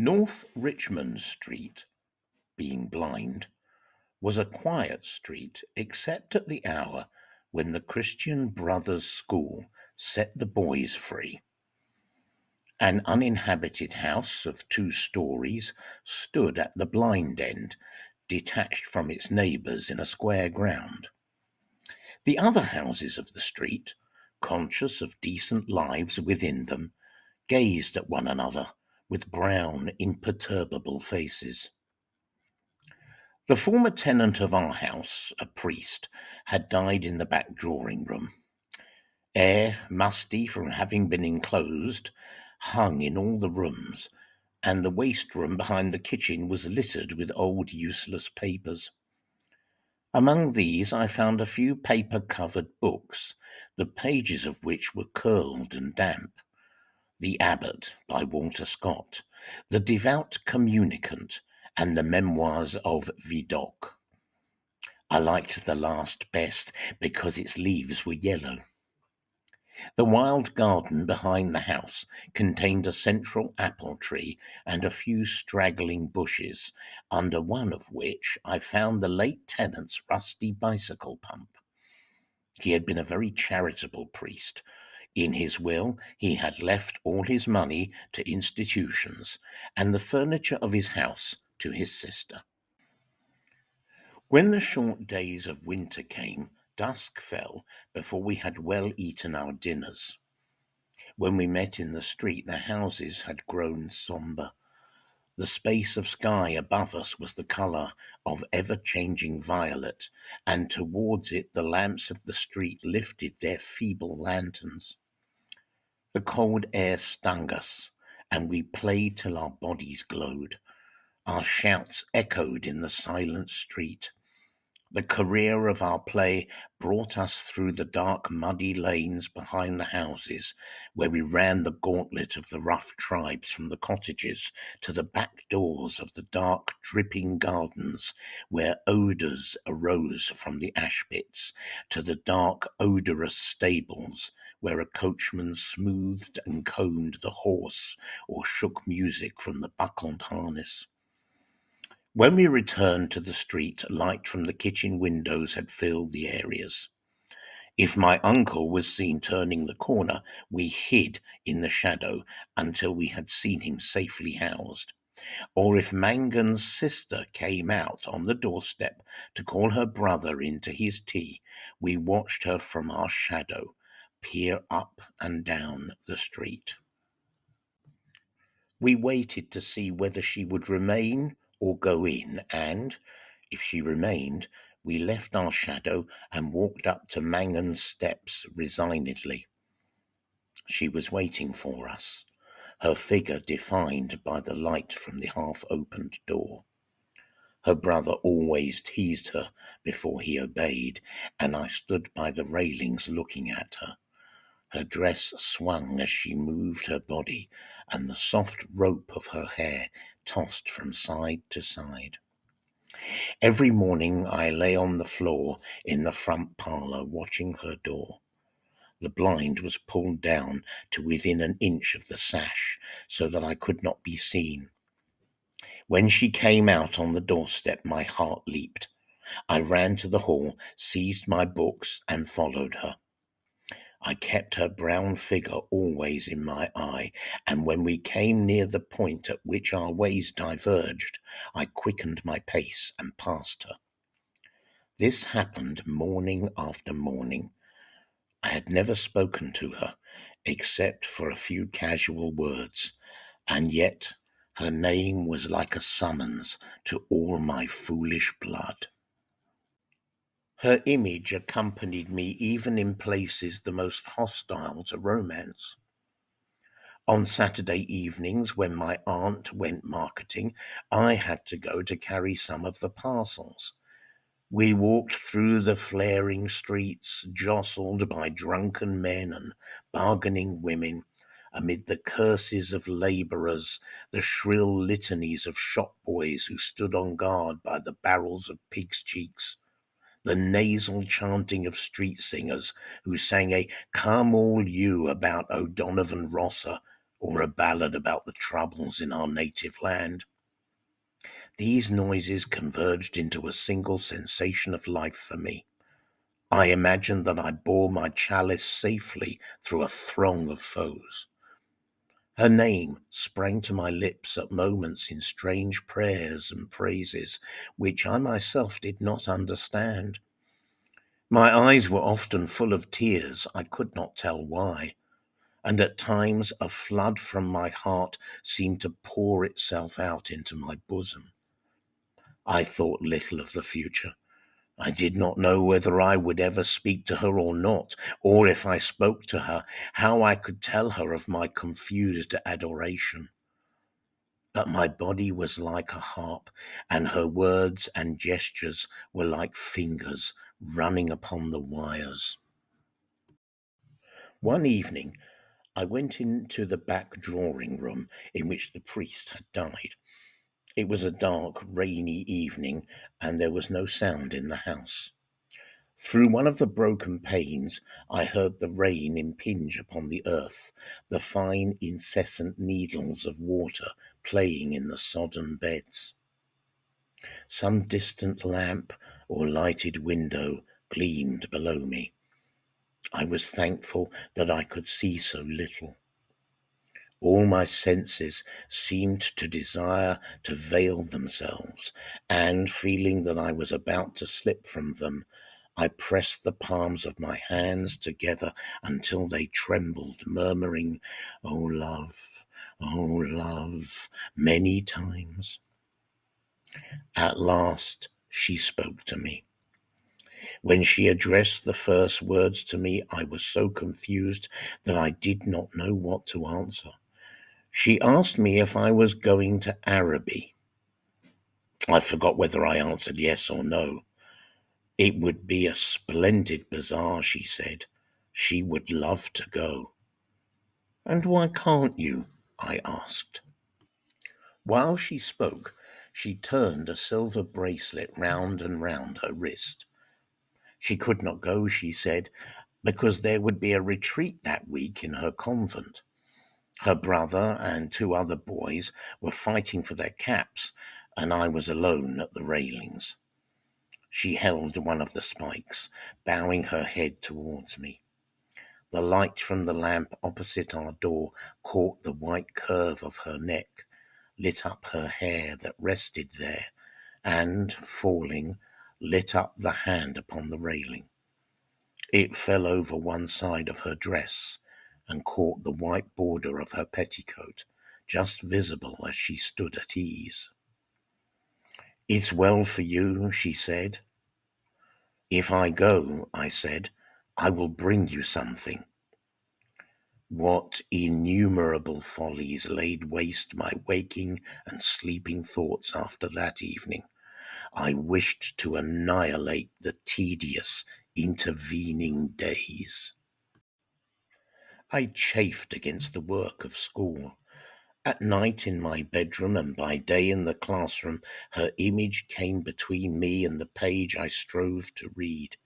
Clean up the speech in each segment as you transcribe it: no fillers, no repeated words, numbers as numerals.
North Richmond Street, being blind, was a quiet street except at the hour when the Christian Brothers School set the boys free. An uninhabited house of 2 stories stood at the blind end, detached from its neighbours in a square ground. The other houses of the street, conscious of decent lives within them, gazed at one another with brown, imperturbable faces. The former tenant of our house, a priest, had died in the back drawing-room. Air, musty from having been enclosed, hung in all the rooms, and the waste room behind the kitchen was littered with old useless papers. Among these I found a few paper-covered books, the pages of which were curled and damp. The Abbot by Walter Scott, The Devout Communicant, and the Memoirs of Vidocq. I liked the last best because its leaves were yellow. The wild garden behind the house contained a central apple tree and a few straggling bushes, under one of which I found the late tenant's rusty bicycle pump. He had been a very charitable priest. In his will, he had left all his money to institutions and the furniture of his house to his sister. When the short days of winter came, dusk fell before we had well eaten our dinners. When we met in the street, the houses had grown sombre. The space of sky above us was the colour of ever-changing violet, and towards it the lamps of the street lifted their feeble lanterns. The cold air stung us, and we played till our bodies glowed. Our shouts echoed in the silent street. The career of our play brought us through the dark, muddy lanes behind the houses, where we ran the gauntlet of the rough tribes from the cottages to the back doors of the dark, dripping gardens, where odours arose from the ash pits, to the dark, odorous stables, where a coachman smoothed and combed the horse or shook music from the buckled harness. When we returned to the street, light from the kitchen windows had filled the areas. If my uncle was seen turning the corner, we hid in the shadow until we had seen him safely housed. Or if Mangan's sister came out on the doorstep to call her brother in to his tea, we watched her from our shadow peer up and down the street. We waited to see whether she would remain or go in, and, if she remained, we left our shadow and walked up to Mangan's steps resignedly. She was waiting for us, her figure defined by the light from the half-opened door. Her brother always teased her before he obeyed, and I stood by the railings looking at her. Her dress swung as she moved her body, and the soft rope of her hair tossed from side to side. Every morning I lay on the floor in the front parlour watching her door. The blind was pulled down to within an inch of the sash so that I could not be seen. When she came out on the doorstep, my heart leaped. I ran to the hall, seized my books, and followed her. I kept her brown figure always in my eye, and when we came near the point at which our ways diverged, I quickened my pace and passed her. This happened morning after morning. I had never spoken to her, except for a few casual words, and yet her name was like a summons to all my foolish blood. Her image accompanied me even in places the most hostile to romance. On Saturday evenings, when my aunt went marketing, I had to go to carry some of the parcels. We walked through the flaring streets, jostled by drunken men and bargaining women, amid the curses of labourers, the shrill litanies of shop boys who stood on guard by the barrels of pigs' cheeks, the nasal chanting of street singers who sang a "Come All You" about O'Donovan Rossa, or a ballad about the troubles in our native land. These noises converged into a single sensation of life for me. I imagined that I bore my chalice safely through a throng of foes. Her name sprang to my lips at moments in strange prayers and praises, which I myself did not understand. My eyes were often full of tears, I could not tell why, and at times a flood from my heart seemed to pour itself out into my bosom. I thought little of the future. I did not know whether I would ever speak to her or not, or if I spoke to her, how I could tell her of my confused adoration. But my body was like a harp, and her words and gestures were like fingers running upon the wires. One evening, I went into the back drawing room in which the priest had died. It was a dark, rainy evening, and there was no sound in the house. Through one of the broken panes, I heard the rain impinge upon the earth, the fine, incessant needles of water playing in the sodden beds. Some distant lamp or lighted window gleamed below me. I was thankful that I could see so little. All my senses seemed to desire to veil themselves, and feeling that I was about to slip from them, I pressed the palms of my hands together until they trembled, murmuring, oh love," many times. At last she spoke to me. When she addressed the first words to me, I was so confused that I did not know what to answer. She asked me if I was going to ARABY. I forgot whether I answered yes or no. It would be a splendid bazaar, she said. She would love to go. And why can't you? I asked. While she spoke, she turned a silver bracelet round and round her wrist. She could not go, she said, because there would be a retreat that week in her convent. Her brother and two other boys were fighting for their caps, and I was alone at the railings. She held one of the spikes, bowing her head towards me. The light from the lamp opposite our door caught the white curve of her neck, lit up her hair that rested there, and, falling, lit up the hand upon the railing. It fell over one side of her dress and caught the white border of her petticoat, just visible as she stood at ease. "It's well for you," she said. "If I go," I said, "I will bring you something." What innumerable follies laid waste my waking and sleeping thoughts after that evening. I wished to annihilate the tedious intervening days. I chafed against the work of school. At night in my bedroom and by day in the classroom, her image came between me and the page I strove to read.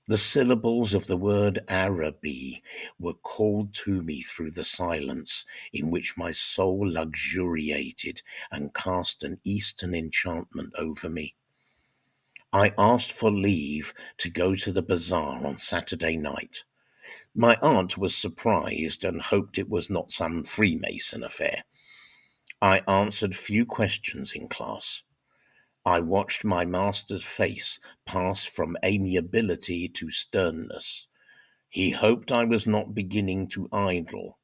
The syllables of the word ARABY were called to me through the silence in which my soul luxuriated and cast an Eastern enchantment over me. I asked for leave to go to the bazaar on Saturday night. My aunt was surprised and hoped it was not some Freemason affair. I answered few questions in class. I watched my master's face pass from amiability to sternness. He hoped I was not beginning to idle.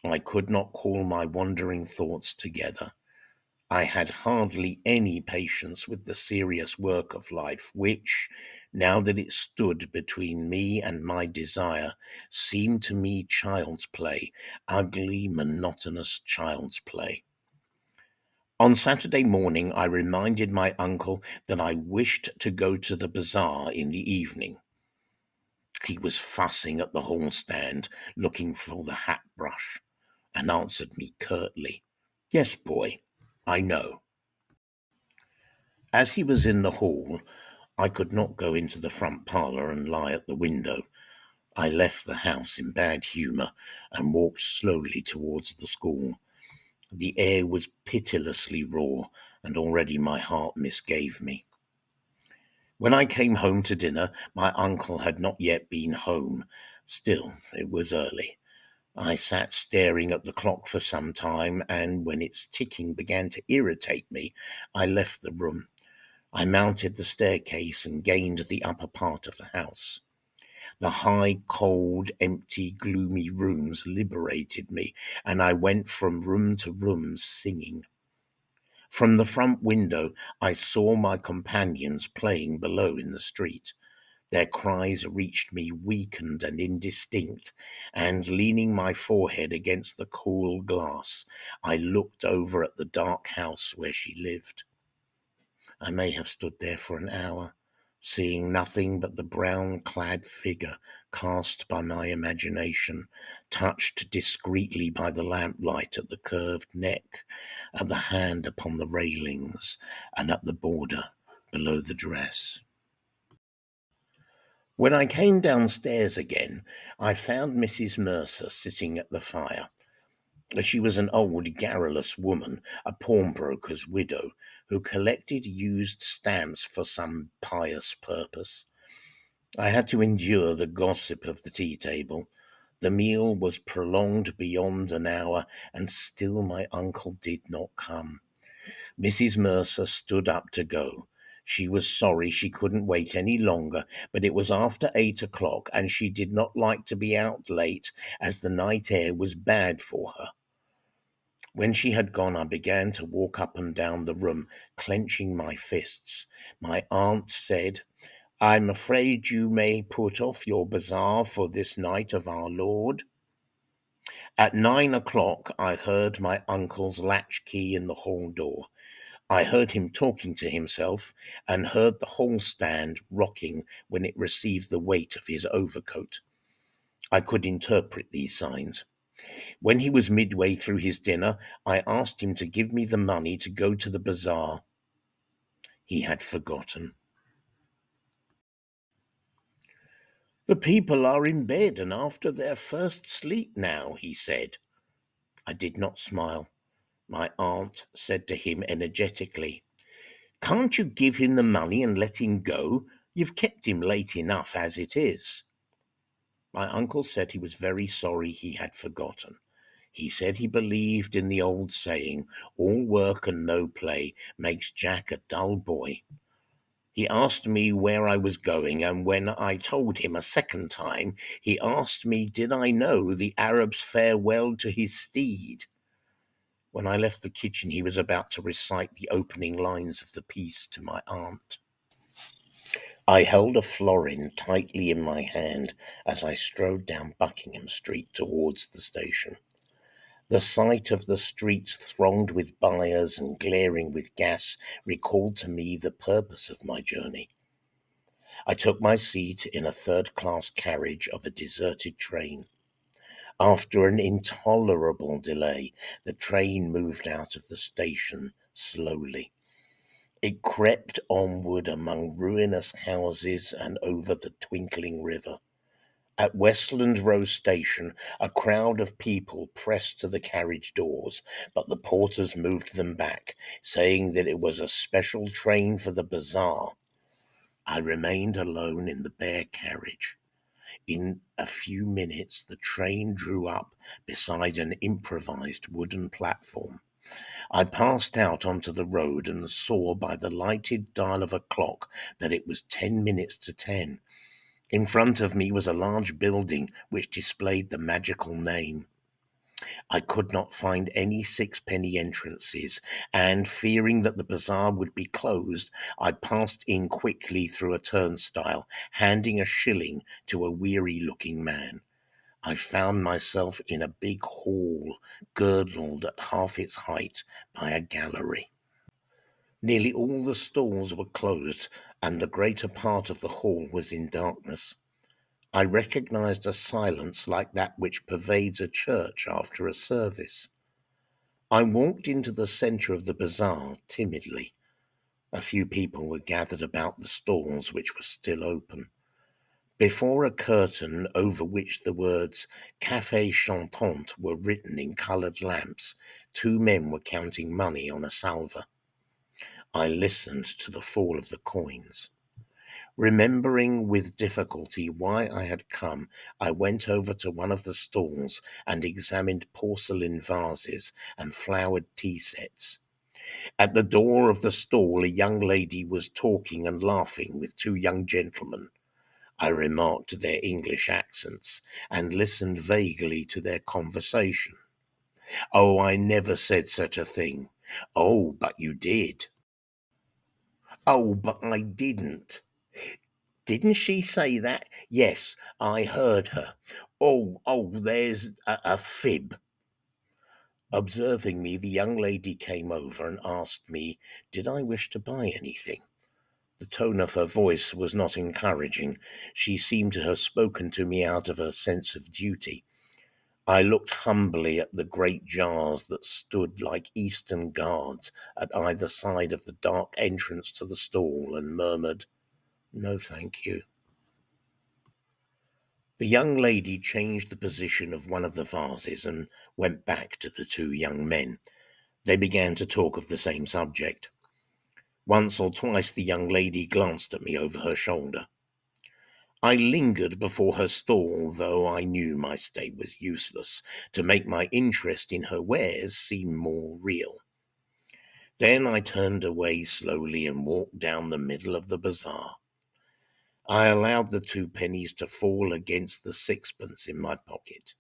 I could not call my wandering thoughts together. I had hardly any patience with the serious work of life, which, now that it stood between me and my desire, seemed to me child's play, ugly, monotonous child's play. On Saturday morning, I reminded my uncle that I wished to go to the bazaar in the evening. He was fussing at the hall stand, looking for the hat brush, and answered me curtly, "Yes, boy, I know." As he was in the hall, I could not go into the front parlour and lie at the window. I left the house in bad humour and walked slowly towards the school. The air was pitilessly raw, and already my heart misgave me. When I came home to dinner, my uncle had not yet been home. Still, it was early. I sat staring at the clock for some time, and when its ticking began to irritate me, I left the room. I mounted the staircase and gained the upper part of the house. The high, cold, empty, gloomy rooms liberated me, and I went from room to room singing. From the front window, I saw my companions playing below in the street. Their cries reached me weakened and indistinct, and leaning my forehead against the cool glass, I looked over at the dark house where she lived. I may have stood there for an hour, seeing nothing but the brown-clad figure cast by my imagination, touched discreetly by the lamplight at the curved neck, at the hand upon the railings, and at the border below the dress. When I came downstairs again, I found Mrs. Mercer sitting at the fire. She was an old, garrulous woman, a pawnbroker's widow, who collected used stamps for some pious purpose. I had to endure the gossip of the tea table. The meal was prolonged beyond an hour, and still my uncle did not come. Mrs. Mercer stood up to go. She was sorry she couldn't wait any longer, but it was after 8 o'clock, and she did not like to be out late, as the night air was bad for her. When she had gone, I began to walk up and down the room, clenching my fists. My aunt said, "I'm afraid you may put off your bazaar for this night of our Lord." At 9 o'clock, I heard my uncle's latch key in the hall door. I heard him talking to himself, and heard the hall stand rocking when it received the weight of his overcoat. I could interpret these signs. When he was midway through his dinner, I asked him to give me the money to go to the bazaar. He had forgotten. "The people are in bed and after their first sleep now," he said. I did not smile. My aunt said to him energetically, "Can't you give him the money and let him go? You've kept him late enough as it is." My uncle said he was very sorry he had forgotten. He said he believed in the old saying, "All work and no play makes Jack a dull boy." He asked me where I was going, and when I told him a second time, he asked me did I know the Arab's farewell to his steed. When I left the kitchen, he was about to recite the opening lines of the piece to my aunt. I held a florin tightly in my hand as I strode down Buckingham Street towards the station. The sight of the streets thronged with buyers and glaring with gas recalled to me the purpose of my journey. I took my seat in a third-class carriage of a deserted train. After an intolerable delay, the train moved out of the station slowly. It crept onward among ruinous houses and over the twinkling river. At Westland Row Station, a crowd of people pressed to the carriage doors, but the porters moved them back, saying that it was a special train for the bazaar. I remained alone in the bare carriage. In a few minutes, the train drew up beside an improvised wooden platform. I passed out onto the road and saw by the lighted dial of a clock that it was 10 minutes to 10. In front of me was a large building which displayed the magical name. I could not find any sixpenny entrances, and fearing that the bazaar would be closed, I passed in quickly through a turnstile, handing a shilling to a weary-looking man. I found myself in a big hall, girdled at half its height by a gallery. Nearly all the stalls were closed, and the greater part of the hall was in darkness. I recognized a silence like that which pervades a church after a service. I walked into the center of the bazaar timidly. A few people were gathered about the stalls which were still open. Before a curtain over which the words Café Chantant were written in coloured lamps, two men were counting money on a salver. I listened to the fall of the coins. Remembering with difficulty why I had come, I went over to one of the stalls and examined porcelain vases and flowered tea sets. At the door of the stall, a young lady was talking and laughing with two young gentlemen. I remarked their English accents and listened vaguely to their conversation. "Oh, I never said such a thing." "Oh, but you did." "Oh, but I didn't." "Didn't she say that?" "Yes, I heard her." Oh, there's a fib." Observing me, the young lady came over and asked me, did I wish to buy anything? The tone of her voice was not encouraging. She seemed to have spoken to me out of her sense of duty. I looked humbly at the great jars that stood like Eastern guards at either side of the dark entrance to the stall and murmured, "No, thank you." The young lady changed the position of one of the vases and went back to the two young men. They began to talk of the same subject. Once or twice the young lady glanced at me over her shoulder. I lingered before her stall, though I knew my stay was useless, to make my interest in her wares seem more real. Then I turned away slowly and walked down the middle of the bazaar. I allowed the 2 pennies to fall against the sixpence in my pocket.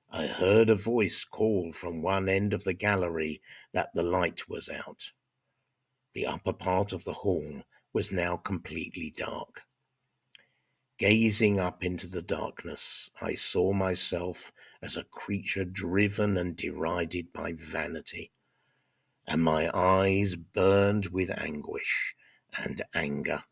I heard a voice call from one end of the gallery that the light was out. The upper part of the hall was now completely dark. Gazing up into the darkness, I saw myself as a creature driven and derided by vanity, and my eyes burned with anguish and anger.